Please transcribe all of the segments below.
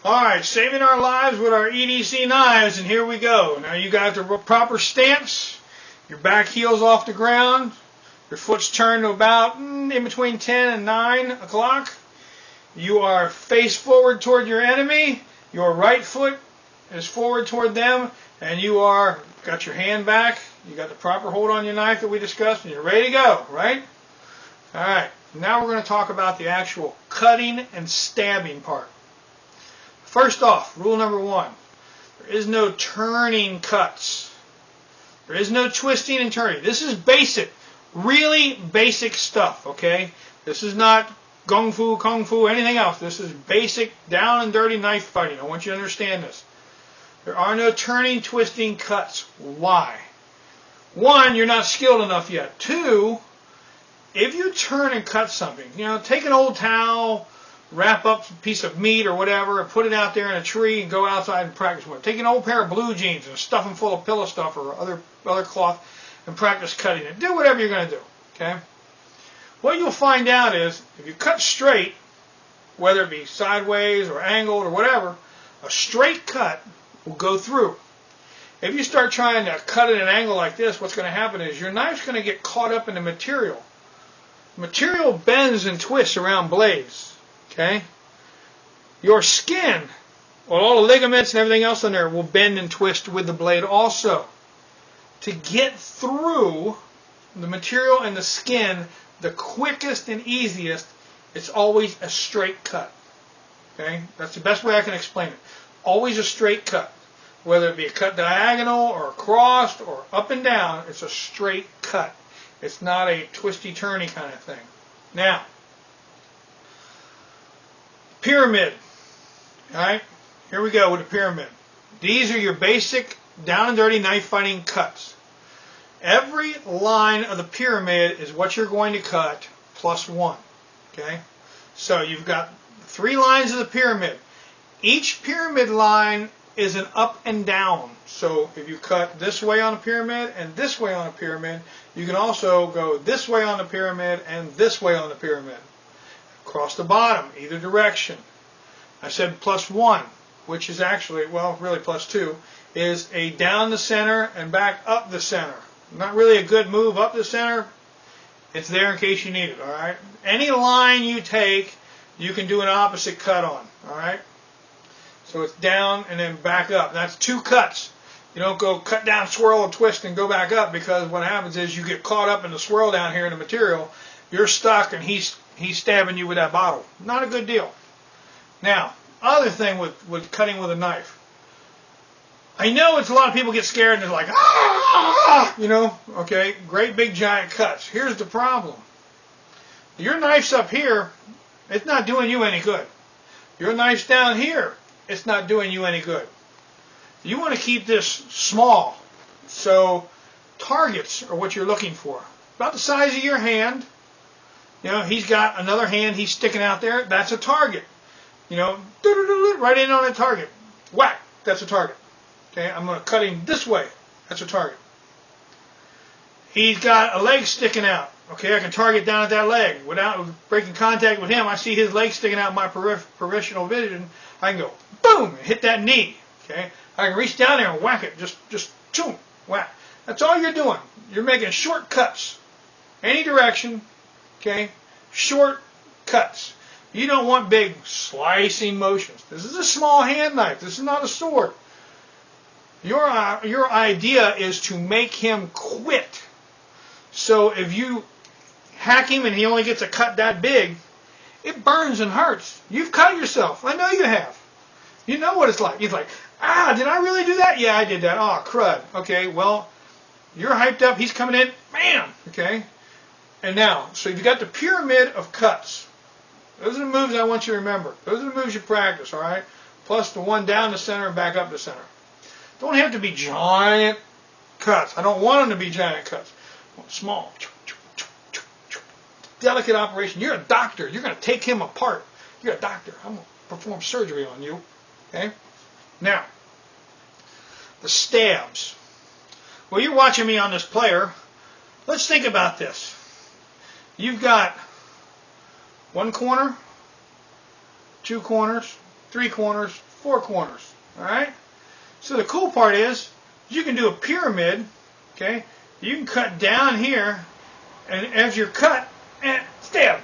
Alright, saving our lives with our EDC knives, and here we go. Now you got the proper stance, your back heel's off the ground, your foot's turned to about in between 10 and 9 o'clock. You are face forward toward your enemy, your right foot is forward toward them, and you are got your hand back, you got the proper hold on your knife that we discussed, and you're ready to go, right? Alright, now we're going to talk about the actual cutting and stabbing part. First off, rule number 1, there is no turning cuts. There is no twisting and turning. This is basic, really basic stuff, okay? This is not kung fu, anything else. This is basic, down and dirty knife fighting. I want you to understand this. There are no turning, twisting, cuts. Why? 1, you're not skilled enough yet. 2, if you turn and cut something, take an old towel, wrap up a piece of meat or whatever, and put it out there in a tree and go outside and practice with it. Take an old pair of blue jeans and stuff them full of pillow stuff or other cloth and practice cutting it. Do whatever you're going to do, okay? What you'll find out is, if you cut straight, whether it be sideways or angled or whatever, a straight cut will go through. If you start trying to cut at an angle like this, what's going to happen is your knife's going to get caught up in the material. Material bends and twists around blades. Okay? Your skin, well, all the ligaments and everything else in there will bend and twist with the blade also. To get through the material and the skin, the quickest and easiest, it's always a straight cut. Okay? That's the best way I can explain it. Always a straight cut. Whether it be a cut diagonal or crossed or up and down, it's a straight cut. It's not a twisty-turny kind of thing. Now, pyramid. Alright, here we go with the pyramid. These are your basic down and dirty knife fighting cuts. Every line of the pyramid is what you're going to cut plus 1. Okay? So you've got 3 lines of the pyramid. Each pyramid line is an up and down. So if you cut this way on a pyramid and this way on a pyramid, you can also go this way on the pyramid and this way on the pyramid. Across the bottom, either direction. I said plus 1, which is actually, well, really plus 2, is a down the center and back up the center. Not really a good move up the center. It's there in case you need it, all right? Any line you take, you can do an opposite cut on, all right? So it's down and then back up. That's 2 cuts. You don't go cut down, swirl, and twist and go back up, because what happens is you get caught up in the swirl down here in the material. You're stuck and he's stabbing you with that bottle. Not a good deal. Now, other thing with cutting with a knife. I know it's a lot of people get scared and they're like, okay, great big giant cuts. Here's the problem. Your knife's up here, it's not doing you any good. Your knife's down here, it's not doing you any good. You want to keep this small. So targets are what you're looking for. About the size of your hand. He's got another hand he's sticking out there. That's a target. Right in on a target. Whack. That's a target. Okay, I'm going to cut him this way. That's a target. He's got a leg sticking out. Okay, I can target down at that leg. Without breaking contact with him, I see his leg sticking out in my peripheral vision. I can go, boom, and hit that knee. Okay, I can reach down there and whack it. Just choom, whack. That's all you're doing. You're making short cuts. Any direction. Okay, short cuts. You don't want big slicing motions. This is a small hand knife. This is not a sword. Your idea is to make him quit. So if you hack him and he only gets a cut that big, it burns and hurts. You've cut yourself. I know you have. You know what it's like. He's like, did I really do that? Yeah, I did that. Oh, crud. Okay, well, you're hyped up. He's coming in. Bam. Okay. And now, so you've got the pyramid of cuts. Those are the moves I want you to remember. Those are the moves you practice, all right? Plus the one down the center and back up the center. Don't have to be giant cuts. I don't want them to be giant cuts. I want small. Delicate operation. You're a doctor. You're going to take him apart. You're a doctor. I'm going to perform surgery on you. Okay? Now, the stabs. Well, you're watching me on this player. Let's think about this. You've got 1 corner, 2 corners, 3 corners, 4 corners. All right. So the cool part is you can do a pyramid. Okay. You can cut down here, and as you're cut, and stab.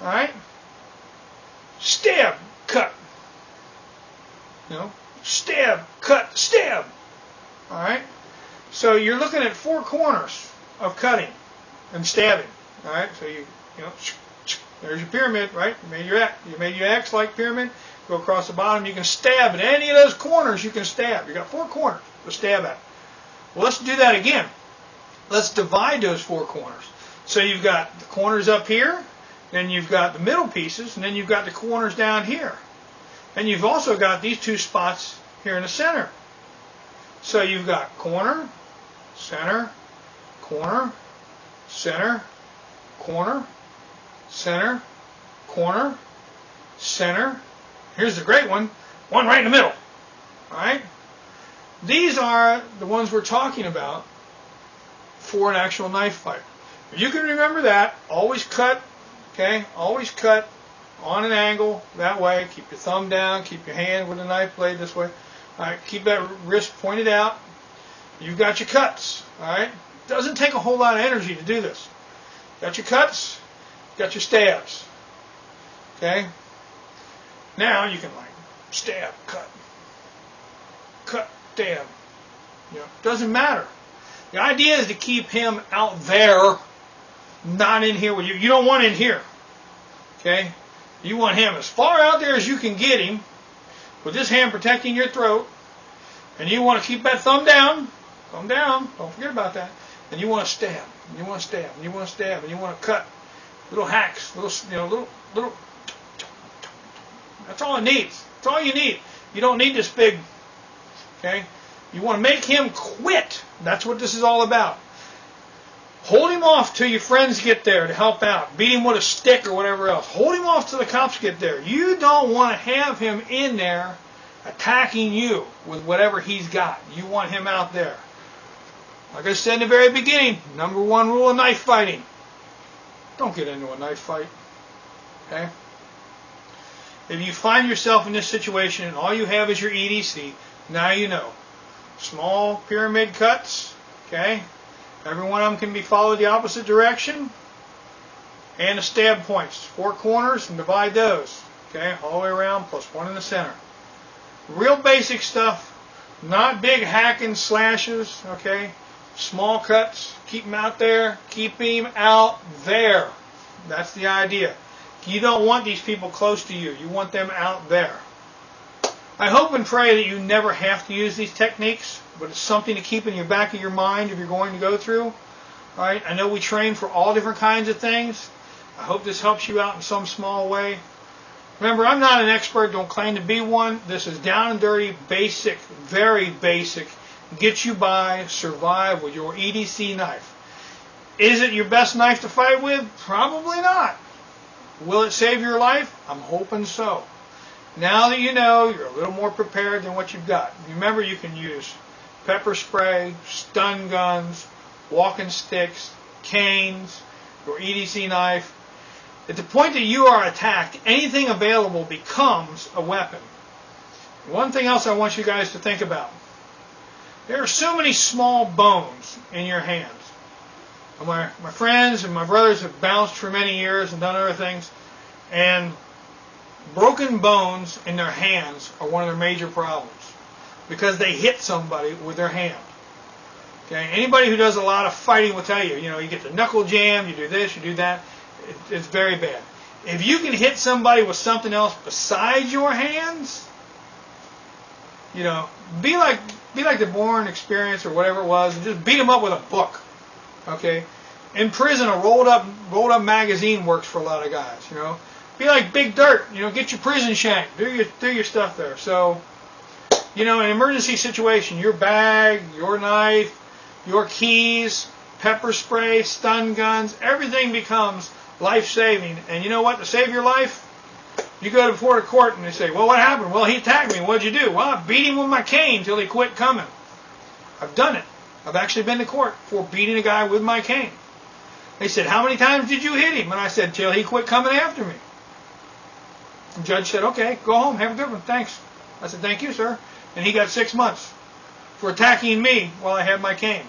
All right. Stab, cut. Stab, cut, stab. All right. So you're looking at 4 corners of cutting and stabbing. All right. So you know, there's your pyramid, right? You made your X-like pyramid. Go across the bottom. You can stab at any of those corners. You can stab. You got 4 corners to stab at. Well, let's do that again. Let's divide those 4 corners. So you've got the corners up here, then you've got the middle pieces, and then you've got the corners down here. And you've also got these 2 spots here in the center. So you've got corner, center, corner, center, corner, center, corner, center. Here's the great one right in the middle. All right? These are the ones we're talking about for an actual knife fight. If you can remember that, always cut, okay? Always cut on an angle that way. Keep your thumb down, keep your hand with the knife blade this way. All right, keep that wrist pointed out. You've got your cuts, all right? It doesn't take a whole lot of energy to do this. Got your cuts, got your stabs, okay? Now you can like stab, cut, stab. Doesn't matter. The idea is to keep him out there, not in here with you. You don't want in here, okay? You want him as far out there as you can get him, with this hand protecting your throat, and you want to keep that thumb down, don't forget about that, and you want to stab, and you want to stab, and you want to stab, and you want to cut, little hacks, little. That's all it needs. That's all you need. You don't need this big, okay? You want to make him quit. That's what this is all about. Hold him off till your friends get there to help out. Beat him with a stick or whatever else. Hold him off till the cops get there. You don't want to have him in there attacking you with whatever he's got. You want him out there. Like I said in the very beginning, number 1 rule of knife fighting. Don't get into a knife fight. Okay? If you find yourself in this situation and all you have is your EDC, now you know. Small pyramid cuts, okay? Every one of them can be followed the opposite direction. And the stab points, 4 corners, and divide those, okay? All the way around, plus 1 in the center. Real basic stuff, not big hacking slashes, okay? Small cuts, keep him out there, keep him out there. That's the idea. You don't want these people close to you. You want them out there. I hope and pray that you never have to use these techniques, but it's something to keep in your back of your mind if you're going to go through. All right? I know we train for all different kinds of things. I hope this helps you out in some small way. Remember, I'm not an expert, don't claim to be one. This is down and dirty, basic, very basic. Get you by, survive with your EDC knife. Is it your best knife to fight with? Probably not. Will it save your life? I'm hoping so. Now that you know, you're a little more prepared than what you've got. Remember, you can use pepper spray, stun guns, walking sticks, canes, your EDC knife. At the point that you are attacked, anything available becomes a weapon. One thing else I want you guys to think about. There are so many small bones in your hands. My friends and my brothers have bounced for many years and done other things, and broken bones in their hands are one of their major problems because they hit somebody with their hand. Okay, anybody who does a lot of fighting will tell you, you get the knuckle jam, you do this, you do that. It's very bad. If you can hit somebody with something else besides your hands, be like the Bourne experience or whatever it was, and just beat them up with a book. Okay, in prison, a rolled up magazine works for a lot of guys. Be like Big Dirt. Get your prison shank. Do your stuff there. So, in an emergency situation, your bag, your knife, your keys, pepper spray, stun guns, everything becomes life-saving. And you know what? To save your life, you go before the court and they say, well, what happened? Well, he attacked me. What'd you do? Well, I beat him with my cane till he quit coming. I've done it. I've actually been to court for beating a guy with my cane. They said, how many times did you hit him? And I said, till he quit coming after me. The judge said, okay, go home, have a good one, thanks. I said, thank you, sir. And he got 6 months for attacking me while I had my cane.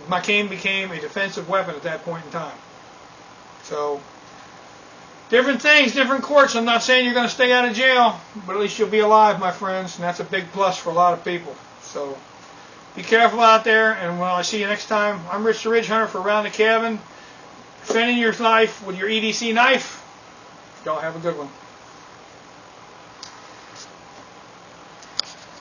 My cane became a defensive weapon at that point in time. So, different things, different courts. I'm not saying you're going to stay out of jail, but at least you'll be alive, my friends, and that's a big plus for a lot of people. So, be careful out there, and when I see you next time, I'm Rich the Ridge Hunter for Around the Cabin, defending your life with your EDC knife. Y'all have a good one.